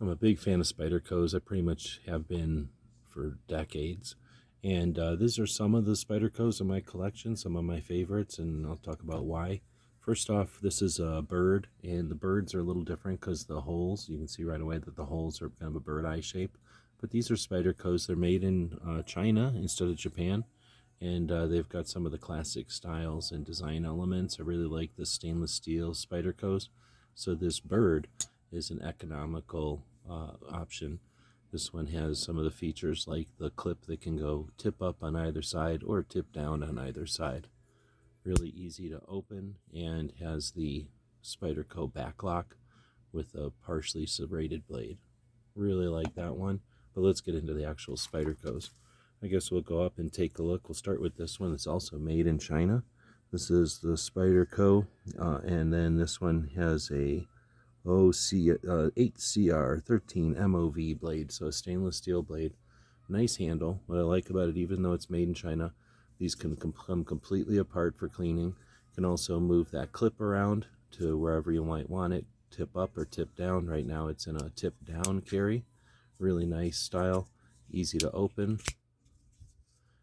I'm a big fan of Spydercos. I pretty much have been for decades. And these are some of the Spydercos in my collection, some of my favorites, and I'll talk about why. First off, this is a bird, and the birds are a little different because the holes, you can see right away that the holes are kind of a bird eye shape. But these are Spydercos. They're made in China instead of Japan, and they've got some of the classic styles and design elements. I really like the stainless steel Spydercos. So this bird is an economical option. This one has some of the features like the clip that can go tip up on either side or tip down on either side. Really easy to open, and has the Spyderco backlock with a partially serrated blade. Really like that one. But let's get into the actual Spydercos. I guess we'll go up and take a look. We'll start with this one that's also made in China. This is the Spyderco, and then this one has a 8CR13 MOV blade, so a stainless steel blade. Nice handle. What I like about it, even though it's made in China, these can come completely apart for cleaning. You can also move that clip around to wherever you might want it, tip up or tip down. Right now it's in a tip down carry. Really nice style, easy to open.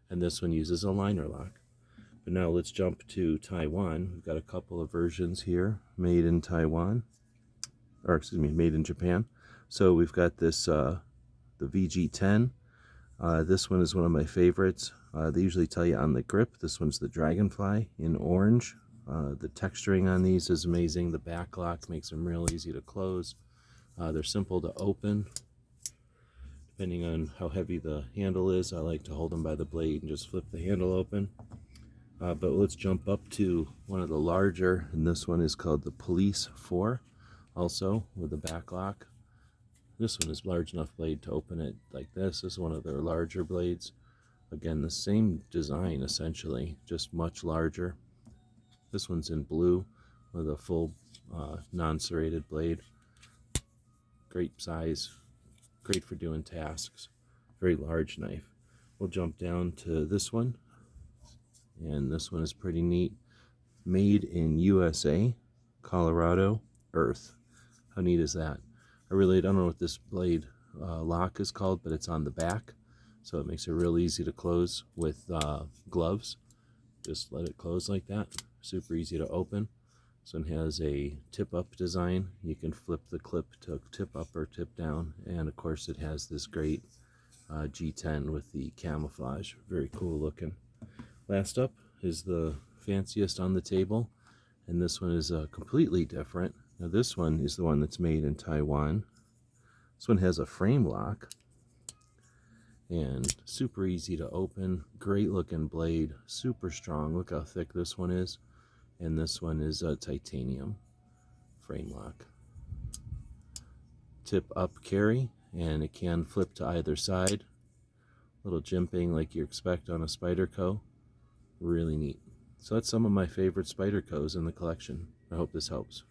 And this one uses a liner lock. But now let's jump to Taiwan. We've got a couple of versions here made in Taiwan, or excuse me, made in Japan. So we've got this, the VG10. This one is one of my favorites. They usually tell you on the grip. This one's the Dragonfly in orange. The texturing on these is amazing. The back lock makes them real easy to close. They're simple to open. Depending on how heavy the handle is, I like to hold them by the blade and just flip the handle open. But let's jump up to one of the larger, and this one is called the Police 4, also with a back lock. This one is large enough blade to open it like this. This is one of their larger blades. Again, the same design essentially, just much larger. This one's in blue with a full non-serrated blade. Great size, great for doing tasks. Very large knife. We'll jump down to this one, and this one is pretty neat. Made in USA, Colorado, Earth. How neat is that? I don't know what this blade lock is called, but it's on the back, so it makes it real easy to close with gloves. Just let it close like that. Super easy to open. This one has a tip-up design. You can flip the clip to tip up or tip down, and of course it has this great G10 with the camouflage. Very cool looking. Last up is the fanciest on the table, and this one is completely different. Now this one is the one that's made in Taiwan. This one has a frame lock and super easy to open. Great looking blade, super strong. Look how thick this one is. And this one is a titanium frame lock. Tip up carry, and it can flip to either side. Little jimping like you expect on a Spyderco. Really neat. So that's some of my favorite Spydercos in the collection. I hope this helps.